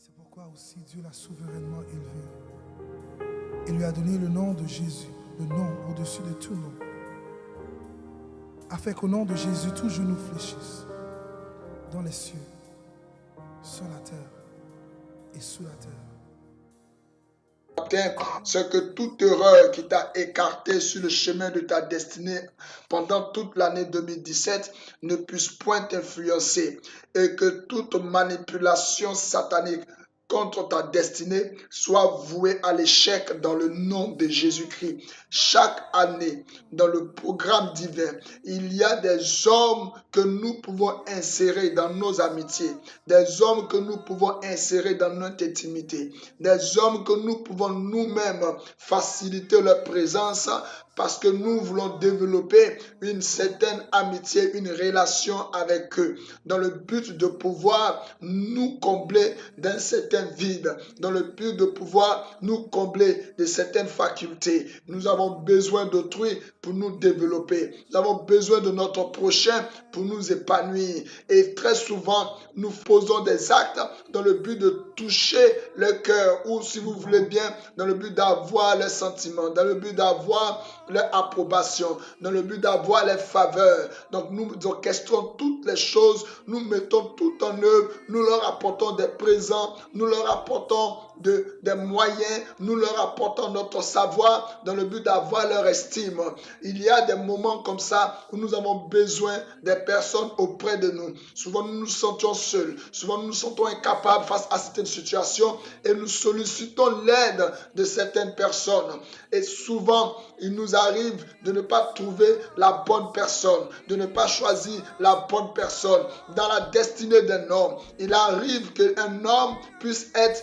C'est pourquoi aussi Dieu l'a souverainement élevé et lui a donné le nom de Jésus, le nom au-dessus de tout nom, afin qu'au nom de Jésus, tout genou fléchisse dans les cieux, sur la terre et sous la terre. C'est que toute erreur qui t'a écarté sur le chemin de ta destinée pendant toute l'année 2017 ne puisse point t'influencer et que toute manipulation satanique contre ta destinée soit vouée à l'échec dans le nom de Jésus-Christ. Chaque année, dans le programme divin, il y a des hommes que nous pouvons insérer dans nos amitiés, des hommes que nous pouvons insérer dans notre intimité, des hommes que nous pouvons nous-mêmes faciliter leur présence parce que nous voulons développer une certaine amitié, une relation avec eux, dans le but de pouvoir nous combler d'un certain vide, dans le but de pouvoir nous combler de certaines facultés. Nous avons besoin d'autrui pour nous développer. Nous avons besoin de notre prochain pour nous épanouir. Et très souvent, nous posons des actes dans le but de toucher le cœur, ou si vous voulez bien, dans le but d'avoir les sentiments, dans le but d'avoir leur approbation, dans le but d'avoir les faveurs. Donc nous orchestrons toutes les choses, nous mettons tout en œuvre, nous leur apportons des présents, nous leur apportons des moyens, nous leur apportons notre savoir dans le but d'avoir leur estime. Il y a des moments comme ça où nous avons besoin des personnes auprès de nous. Souvent nous nous sentions seuls, souvent nous nous sentons incapables face à certaines situations et nous sollicitons l'aide de certaines personnes. Et souvent il nous arrive de ne pas trouver la bonne personne, de ne pas choisir la bonne personne. Dans la destinée d'un homme, il arrive qu'un homme puisse être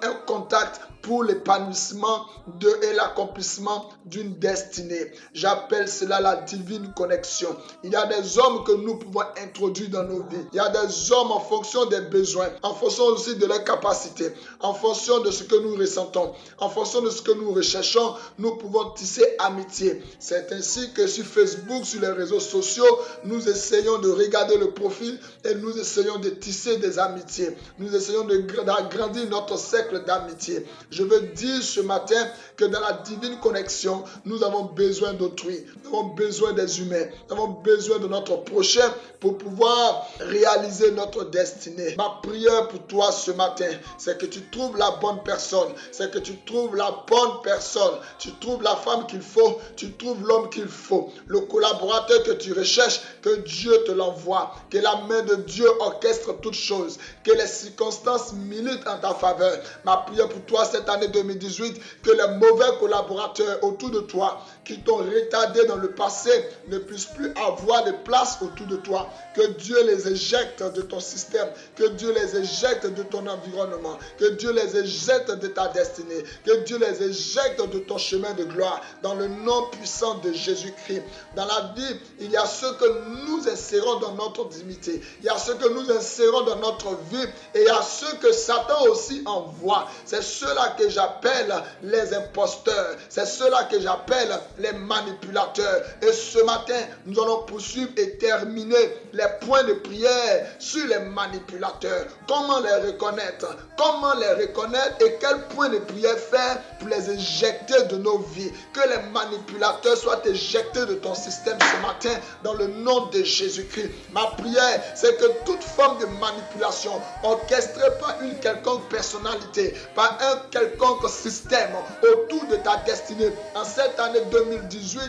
un contact pour l'épanouissement et l'accomplissement d'une destinée. J'appelle cela la divine connexion. Il y a des hommes que nous pouvons introduire dans nos vies. Il y a des hommes en fonction des besoins, en fonction aussi de leurs capacités, en fonction de ce que nous ressentons, en fonction de ce que nous recherchons, nous pouvons tisser amitié. C'est ainsi que sur Facebook, sur les réseaux sociaux, nous essayons de regarder le profil et nous essayons de tisser des amitiés. Nous essayons d'agrandir notre cercle d'amitié. Je veux dire ce matin que dans la divine connexion, nous avons besoin d'autrui, nous avons besoin des humains, nous avons besoin de notre prochain pour pouvoir réaliser notre destinée. Ma prière pour toi ce matin, c'est que tu trouves la bonne personne, c'est que tu trouves la bonne personne, tu trouves la femme qu'il faut, tu trouves l'homme qu'il faut, le collaborateur que tu recherches, que Dieu te l'envoie, que la main de Dieu orchestre toutes choses, que les circonstances militent en ta faveur. Ma prière pour toi cette année 2018, que les mauvais collaborateurs autour de toi qui t'ont retardé dans le passé ne puissent plus avoir de place autour de toi, que Dieu les éjecte de ton système, que Dieu les éjecte de ton environnement, que Dieu les éjecte de ta destinée, que Dieu les éjecte de ton chemin de gloire, dans le nom puissant de Jésus-Christ. Dans la vie, il y a ceux que nous insérons dans notre dignité, il y a ceux que nous insérons dans notre vie, et il y a ceux que Satan aussi envoie. C'est ceux-là que j'appelle les imposteurs, c'est ceux-là que j'appelle les manipulateurs. Et ce matin, nous allons poursuivre et terminer les points de prière sur les manipulateurs. Comment les reconnaître? Comment les reconnaître et quel point de prière faire pour les éjecter de nos vies? Que les manipulateurs soient éjectés de ton système ce matin dans le nom de Jésus-Christ. Ma prière, c'est que toute forme de manipulation orchestrée par une quelconque personnalité, par un quelconque système autour de ta destinée, en cette année 2018,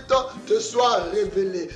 te soit révélée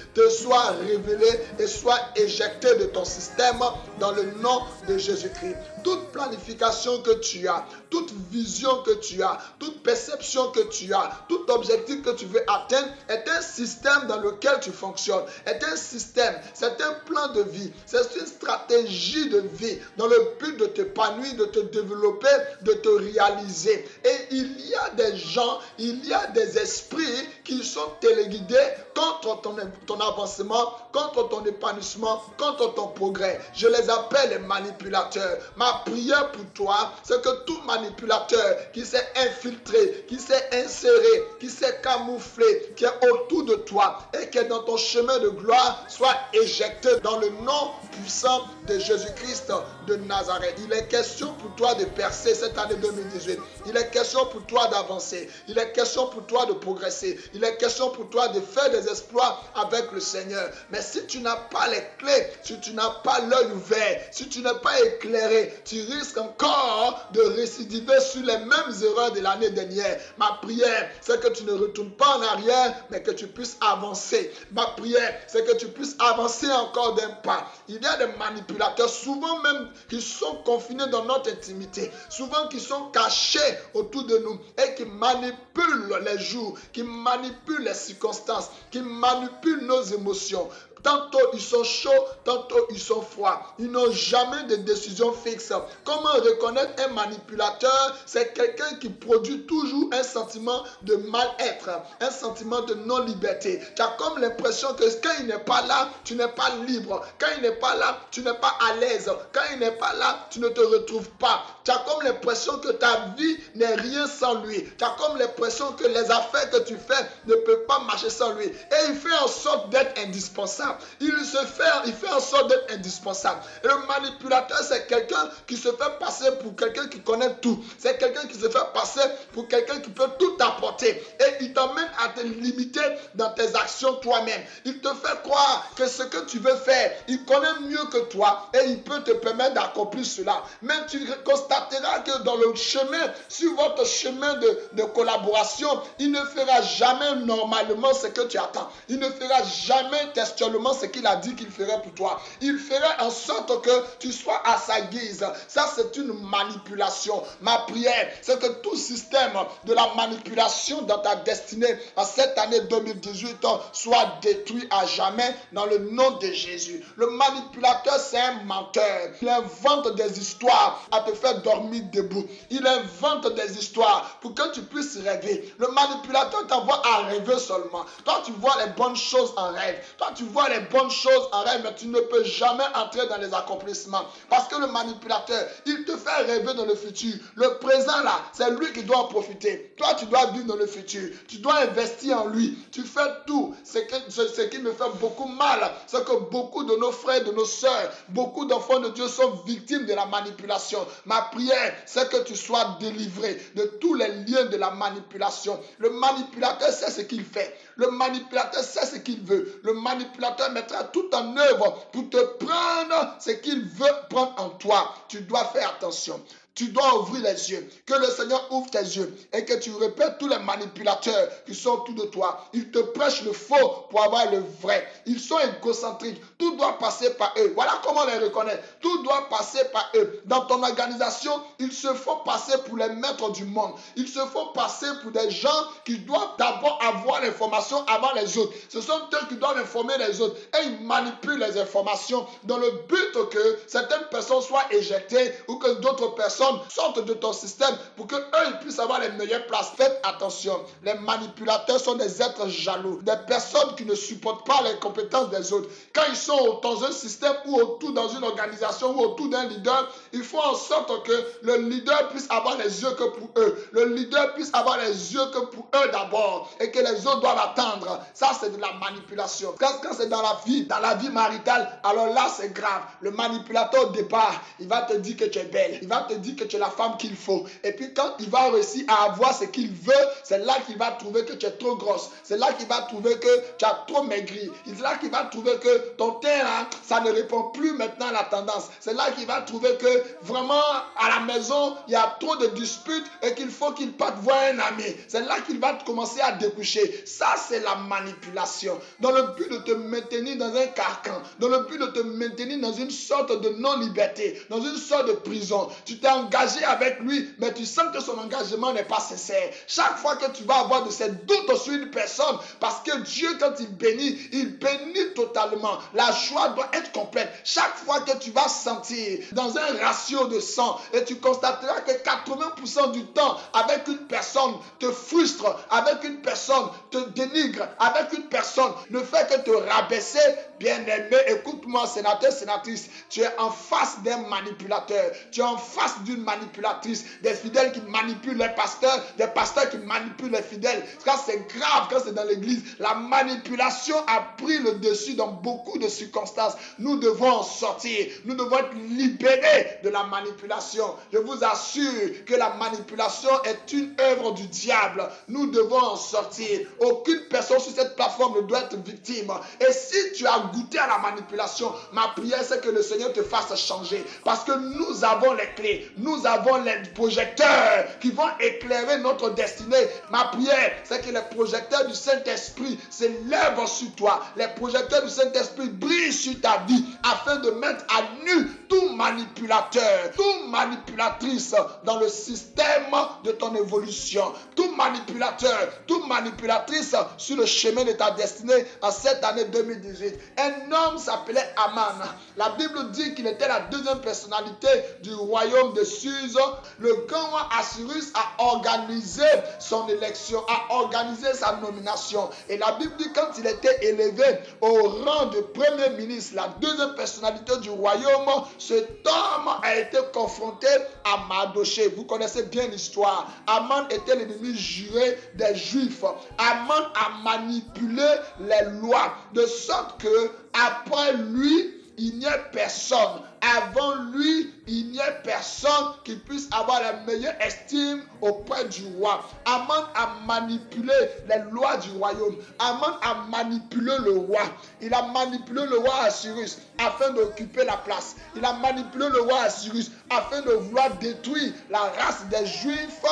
et soit éjectée de ton système dans le nom de Jésus-Christ. Toute planification que tu as, toute vision que tu as, toute perception que tu as, tout objectif que tu veux atteindre est un système dans lequel tu fonctionnes, est un système, c'est un plan de vie, c'est une stratégie de vie dans le but de t'épanouir, de te développer, de te réaliser. Et il y a des gens, il y a des esprits qui sont téléguidés contre ton avancement, contre ton épanouissement, contre ton progrès. Je les appelle les manipulateurs. Ma prière pour toi, c'est que tout manipulateur qui s'est infiltré, qui s'est inséré, qui s'est camouflé, qui est autour de toi et qui est dans ton chemin de gloire, soit éjecté dans le nom puissant de Jésus-Christ de Nazareth. Il est question pour toi de percer cette année 2018. Il est question pour toi d'avancer. Il est question pour toi de progresser. Il est question pour toi de faire des exploits avec le Seigneur. Mais si tu n'as pas les clés, si tu n'as pas l'œil ouvert, si tu n'es pas éclairé, tu risques encore de récidiver sur les mêmes erreurs de l'année dernière. Ma prière, c'est que tu ne retournes pas en arrière, mais que tu puisses avancer. Ma prière, c'est que tu puisses avancer encore d'un pas. Il y a des manipulateurs, souvent même qui sont confinés dans notre intimité, souvent qui sont cachés autour de nous et qui manipulent les jours, qui manipulent les circonstances, qui manipulent nos émotions. Tantôt ils sont chauds, tantôt ils sont froids. Ils n'ont jamais de décision fixe. Comment reconnaître un manipulateur? C'est quelqu'un qui produit toujours un sentiment de mal-être, un sentiment de non-liberté. Tu as comme l'impression que quand il n'est pas là, tu n'es pas libre. Quand il n'est pas là, tu n'es pas à l'aise. Quand il n'est pas là, tu ne te retrouves pas. Tu as comme l'impression que ta vie n'est rien sans lui. Tu as comme l'impression que les affaires que tu fais ne peuvent pas marcher sans lui. Et il fait en sorte d'être indispensable. Il fait en sorte d'être indispensable. Et le manipulateur, c'est quelqu'un qui se fait passer pour quelqu'un qui connaît tout. C'est quelqu'un qui se fait passer pour quelqu'un qui peut tout apporter. Et il t'emmène à te limiter dans tes actions toi-même. Il te fait croire que ce que tu veux faire, il connaît mieux que toi et il peut te permettre d'accomplir cela. Mais tu constateras que dans le chemin, sur votre chemin de collaboration, il ne fera jamais normalement ce que tu attends. Il ne fera jamais textuellement ce qu'il a dit qu'il ferait pour toi. Il ferait en sorte que tu sois à sa guise. Ça, c'est une manipulation. Ma prière, c'est que tout système de la manipulation dans ta destinée en cette année 2018 soit détruit à jamais dans le nom de Jésus. Le manipulateur, c'est un menteur. Il invente des histoires à te faire dormir debout. Il invente des histoires pour que tu puisses rêver. Le manipulateur t'envoie à rêver seulement. Toi, tu vois les bonnes choses en rêve. Toi, tu vois les bonnes choses en rêve, mais tu ne peux jamais entrer dans les accomplissements. Parce que le manipulateur, il te fait rêver dans le futur. Le présent là, c'est lui qui doit en profiter. Toi, tu dois vivre dans le futur. Tu dois investir en lui. Tu fais tout. Ce qui me fait beaucoup mal, c'est que beaucoup de nos frères, de nos sœurs, beaucoup d'enfants de Dieu sont victimes de la manipulation. Ma prière, c'est que tu sois délivré de tous les liens de la manipulation. Le manipulateur sait ce qu'il fait. Le manipulateur sait ce qu'il veut. Le manipulateur mettra tout en œuvre pour te prendre ce qu'il veut prendre en toi. Tu dois faire attention. Tu dois ouvrir les yeux. Que le Seigneur ouvre tes yeux et que tu répètes tous les manipulateurs qui sont autour de toi. Ils te prêchent le faux pour avoir le vrai. Ils sont égocentriques. Tout doit passer par eux. Voilà comment on les reconnaît. Tout doit passer par eux. Dans ton organisation, ils se font passer pour les maîtres du monde. Ils se font passer pour des gens qui doivent d'abord avoir l'information avant les autres. Ce sont eux qui doivent informer les autres. Et ils manipulent les informations dans le but que certaines personnes soient éjectées ou que d'autres personnes sortent de ton système pour qu'eux ils puissent avoir les meilleures places. Faites attention. Les manipulateurs sont des êtres jaloux. Des personnes qui ne supportent pas les compétences des autres. Quand ils sont dans un système ou autour dans une organisation ou autour d'un leader, il faut en sorte que le leader puisse avoir les yeux que pour eux. Le leader puisse avoir les yeux que pour eux d'abord et que les autres doivent attendre. Ça, c'est de la manipulation. Quand c'est dans la vie maritale, alors là, c'est grave. Le manipulateur au départ, il va te dire que tu es belle. Il va te dire que tu es la femme qu'il faut. Et puis quand il va réussir à avoir ce qu'il veut, c'est là qu'il va trouver que tu es trop grosse. C'est là qu'il va trouver que tu as trop maigri. C'est là qu'il va trouver que ton teint, là, ça ne répond plus maintenant à la tendance. C'est là qu'il va trouver que vraiment à la maison, il y a trop de disputes et qu'il faut qu'il parte voir un ami. C'est là qu'il va commencer à découcher. Ça, c'est la manipulation. Dans le but de te maintenir dans un carcan. Dans le but de te maintenir dans une sorte de non-liberté. Dans une sorte de prison. Tu t'es engagé avec lui, mais tu sens que son engagement n'est pas sincère. Chaque fois que tu vas avoir de ces doutes sur une personne, parce que Dieu, quand il bénit totalement. La joie doit être complète. Chaque fois que tu vas sentir dans un ratio de 100, et tu constateras que 80% du temps, avec une personne te frustre, avec une personne te dénigre, avec une personne ne fait que te rabaisser, Bien-aimé, écoute-moi, sénateur, sénatrice, tu es en face d'un manipulateur, tu es en face d'une manipulatrice, des fidèles qui manipulent les pasteurs, des pasteurs qui manipulent les fidèles. Quand c'est grave, quand c'est dans l'église, la manipulation a pris le dessus dans beaucoup de circonstances. Nous devons en sortir, nous devons être libérés de la manipulation. Je vous assure que la manipulation est une œuvre du diable. Nous devons en sortir. Aucune personne sur cette plateforme ne doit être victime. Et si tu as goûté à la manipulation, ma prière c'est que le Seigneur te fasse changer. Parce que nous avons les clés, nous avons les projecteurs qui vont éclairer notre destinée. Ma prière c'est que les projecteurs du Saint-Esprit s'élèvent sur toi. Les projecteurs du Saint-Esprit brillent sur ta vie afin de mettre à nu tout manipulateur, toute manipulatrice dans le système de ton évolution, tout manipulateur, toute manipulatrice sur le chemin de ta destinée en cette année 2018. Un homme s'appelait Aman. La Bible dit qu'il était la deuxième personnalité du royaume de Suse. Le grand roi Assyrus a organisé son élection, a organisé sa nomination. Et la Bible dit quand il était élevé au rang de premier ministre, la deuxième personnalité du royaume, cet homme a été confronté à Mardochée. Vous connaissez bien l'histoire. Aman était l'ennemi juré des Juifs. Aman a manipulé les lois de sorte que après lui, il n'y a personne. Avant lui, il n'y a personne qui puisse avoir la meilleure estime auprès du roi. Aman a manipulé les lois du royaume. Aman a manipulé le roi. Il a manipulé le roi Assyrus afin d'occuper la place. Il a manipulé le roi Assyrus afin de vouloir détruire la race des Juifs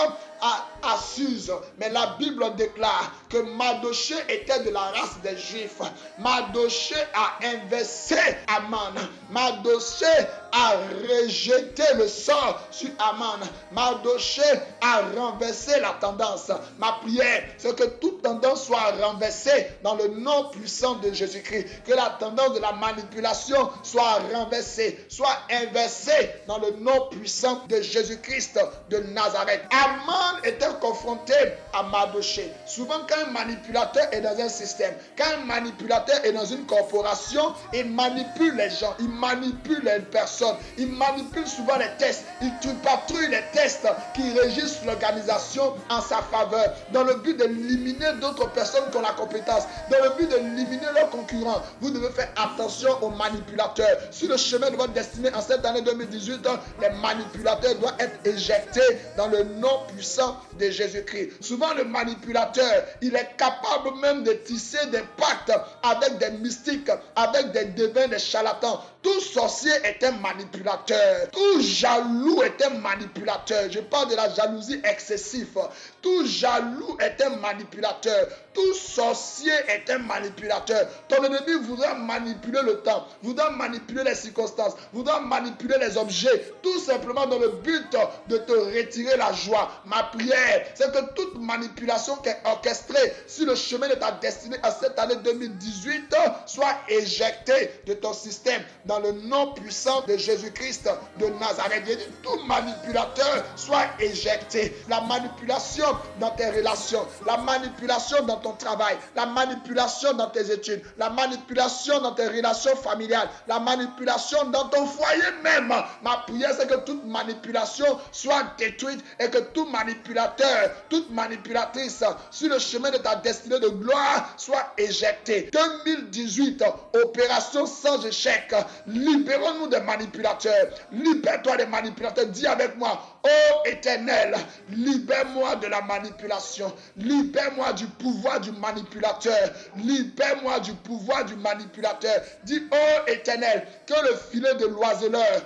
à Suse. Mais la Bible déclare que Mardochée était de la race des Juifs. Mardochée a inversé Aman. Mardochée a rejeté le sort sur Aman. Mardochée a renversé la tendance. Ma prière, c'est que toute tendance soit renversée dans le nom puissant de Jésus-Christ. Que la tendance de la manipulation soit renversée, soit inversée dans le nom puissant de Jésus-Christ de Nazareth. Aman était confronté à Mardochée. Souvent, quand un manipulateur est dans un système, quand un manipulateur est dans une corporation, il manipule les gens, il manipule les personnes, il manipule souvent les tests, il patrouille les tests qui régissent l'organisation en sa faveur, dans le but d'éliminer d'autres personnes qui ont la compétence, dans le but d'éliminer leurs concurrents. Vous devez faire attention aux manipulateurs. Sur le chemin de votre destinée en cette année 2018, les manipulateurs doivent être éjectés dans le nom puissant de Jésus-Christ. Souvent le manipulateur, il est capable même de tisser des pactes avec des mystiques, avec des devins, des charlatans. Tout sorcier est un manipulateur. Tout jaloux est un manipulateur. Je parle de la jalousie excessive. Tout jaloux est un manipulateur. Tout sorcier est un manipulateur. Ton ennemi voudra manipuler le temps, voudra manipuler les circonstances, voudra manipuler les objets, tout simplement dans le but de te retirer la joie. Ma prière, c'est que toute manipulation qui est orchestrée sur le chemin de ta destinée à cette année 2018 soit éjectée de ton système dans le nom puissant de Jésus-Christ de Nazareth. Tout manipulateur soit éjecté. La manipulation dans tes relations, la manipulation dans ton travail, la manipulation dans tes études, la manipulation dans tes relations familiales, la manipulation dans ton foyer même. Ma prière, c'est que toute manipulation soit détruite et que tout manipulateur, toute manipulatrice sur le chemin de ta destinée de gloire soit éjecté. 2018, opération sans échec. Libérons-nous des manipulateurs. Libère-toi des manipulateurs. Dis avec moi, ô Éternel, libère-moi de la manipulation. Libère-moi du pouvoir du manipulateur. Libère-moi du pouvoir du manipulateur. Dis, ô Éternel, que le filet de l'oiseleur,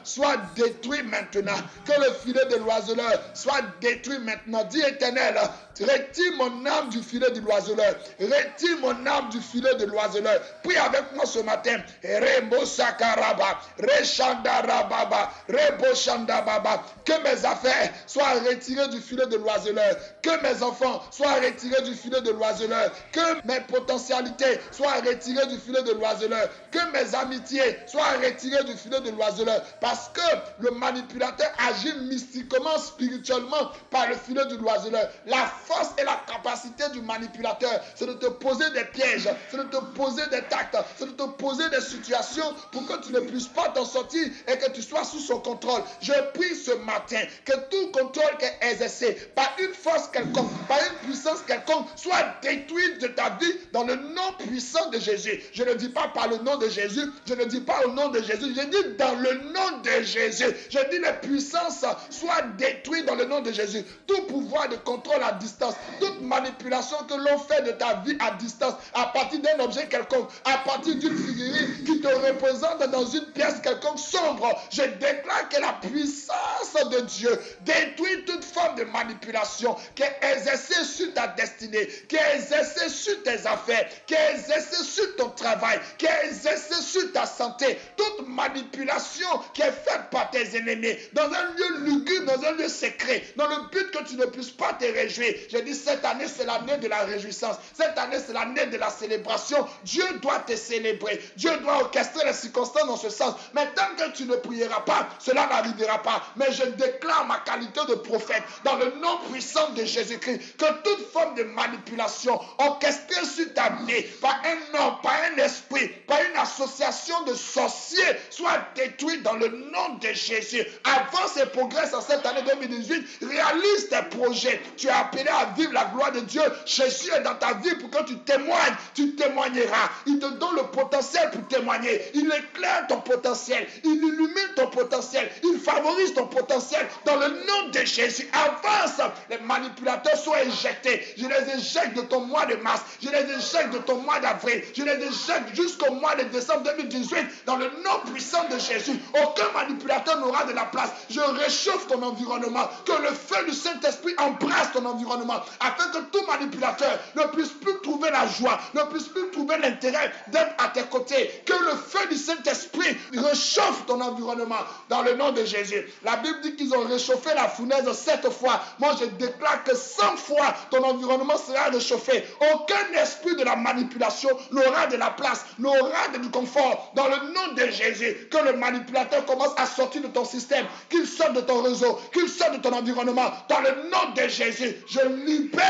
soit détruit maintenant. Que le filet de l'oiseleur soit détruit maintenant. Dis, Éternel, retire mon âme du filet de l'oiseleur. Retire mon âme du filet de l'oiseleur. Prie avec moi ce matin. matin. Rembo Sakaraba, Reshandarababa, Rebo Shandababa. Que mes affaires soient retirées du filet de l'oiseleur. Que mes enfants soient retirés du filet de l'oiseleur. Que mes potentialités soient retirées du filet de l'oiseleur. Que mes amitiés soient retirées du filet de l'oiseleur. Parce que le manipulateur agit mystiquement, spirituellement par le filet de l'oiseleur. La force et la capacité du manipulateur, c'est de te poser des pièges, c'est de te poser des tactes, c'est de te poser des situations pour que tu ne puisses pas t'en sortir et que tu sois sous son contrôle. Je prie ce matin que tout contrôle qui est exercé par une force quelconque, par une puissance quelconque, soit détruit de ta vie dans le nom puissant de Jésus. Je ne dis pas par le nom de Jésus, je ne dis pas au nom de Jésus, je dis dans le nom de Jésus. Je dis les puissances soient détruites dans le nom de Jésus. Tout pouvoir de contrôle à distance, toute manipulation que l'on fait de ta vie à distance, à partir d'un objet quelconque, à partir d'une figurine qui te représente dans une pièce quelconque sombre, je déclare que la puissance de Dieu détruit toute forme de manipulation qui est exercée sur ta destinée, qui est exercée sur tes affaires, qui est exercée sur ton travail, qui est exercée sur ta santé. Toute manipulation qui est faite par tes ennemis dans un lieu lugubre, dans un lieu secret, dans le but que tu ne puisses pas te réjouir. J'ai dit cette année c'est l'année de la réjouissance. Cette année c'est l'année de la célébration. Dieu doit te célébrer. Dieu doit orchestrer les circonstances dans ce sens. Mais tant que tu ne prieras pas, cela n'arrivera pas. Mais je déclare ma qualité de prophète dans le nom puissant de Jésus-Christ que toute forme de manipulation orchestrée sur ta vie par un homme, par un esprit, par une association de sorciers soit détruite dans le nom de Jésus. Avance et progresse en cette année 2018. Réalise tes projets. Tu es appelé à vivre la gloire de Dieu. Jésus est dans ta vie pour que tu témoignes. Tu témoigneras. Il te donne le potentiel pour témoigner. Il éclaire ton potentiel. Il illumine ton potentiel. Il favorise ton potentiel dans le nom de Jésus. Avance. Les manipulateurs sont éjectés. Je les éjecte de ton mois de mars. Je les éjecte de ton mois d'avril. Je les éjecte jusqu'au mois de décembre 2018 dans le nom puissant de Jésus. Aucun manipulateur n'aura de la place. Je réchauffe ton environnement. Que le feu du Saint-Esprit embrasse ton environnement afin que tout manipulateur ne puisse plus trouver la joie, ne puisse plus trouver l'intérêt d'être à tes côtés. Que le feu du Saint-Esprit réchauffe ton environnement dans le nom de Jésus. La Bible dit qu'ils ont réchauffé la fournaise 7 fois. Moi, je déclare que 100 fois ton environnement sera réchauffé. Aucun esprit de la manipulation n'aura de la place, n'aura du confort dans le nom de Jésus. Que le manipulateur commence à sortir de ton système, qu'il sorte de ton réseau, qu'il sorte de ton environnement dans le nom de Jésus. Je libère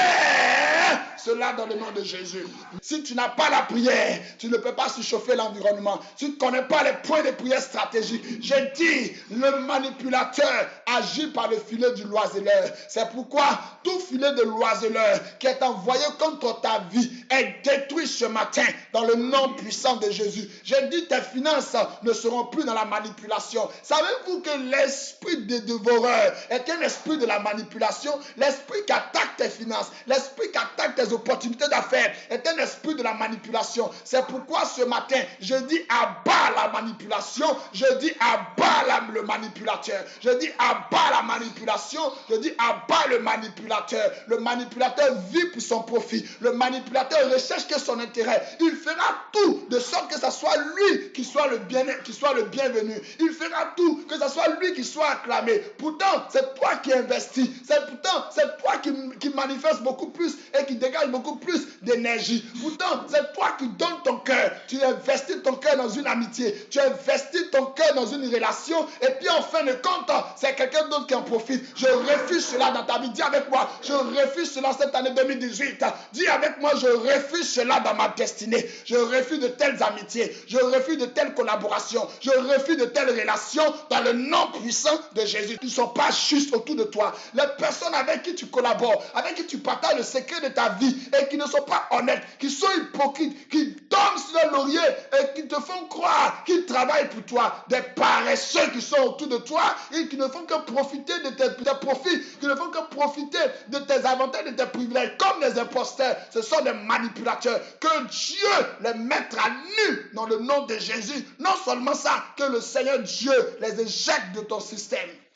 cela dans le nom de Jésus. Si tu n'as pas la prière, tu ne peux pas surchauffer l'environnement. Si tu ne connais pas les points de prière stratégiques, j'ai dit, le manipulateur agit par le filet du l'oiseleur. C'est pourquoi tout filet de l'oiseleur qui est envoyé contre ta vie est détruit ce matin dans le nom puissant de Jésus. J'ai dit, tes finances ne seront plus dans la manipulation. Savez-vous que l'esprit des dévoreurs est un esprit de la manipulation? L'esprit qui attaque tes finances, l'esprit qui attaque tes opportunités d'affaires est un esprit de la manipulation. C'est pourquoi ce matin, je dis abat la manipulation, je dis abat le manipulateur, je dis abat la manipulation, je dis abat le manipulateur. Le manipulateur vit pour son profit. Le manipulateur recherche que son intérêt. Il fera tout de sorte que ce soit lui qui soit le bienvenu. Il fera tout que ce soit lui qui soit acclamé. Pourtant, c'est toi qui investis. C'est toi qui manifeste beaucoup plus et qui dégage beaucoup plus d'énergie. Pourtant, c'est toi qui donnes ton cœur. Tu investis ton cœur dans une amitié. Tu investis ton cœur dans une relation. Et puis en fin de compte, c'est quelqu'un d'autre qui en profite. Je refuse cela dans ta vie. Dis avec moi, je refuse cela cette année 2018. Dis avec moi, je refuse cela dans ma destinée. Je refuse de telles amitiés. Je refuse de telles collaborations. Je refuse de telles relations dans le nom puissant de Jésus. Ils ne sont pas justes autour de toi. Les personnes avec qui tu collabores, avec qui tu partages le secret de ta vie et qui ne sont pas honnêtes, qui sont hypocrites, qui tombent sur le laurier et qui te font croire qu'ils travaillent pour toi. Des paresseux qui sont autour de toi et qui ne font que profiter de tes profits, qui ne font que profiter de tes avantages, de tes privilèges, comme des imposteurs. Ce sont des manipulateurs. Que Dieu les mette à nu dans le nom de Jésus. Non seulement ça, que le Seigneur Dieu les éjecte de ton système.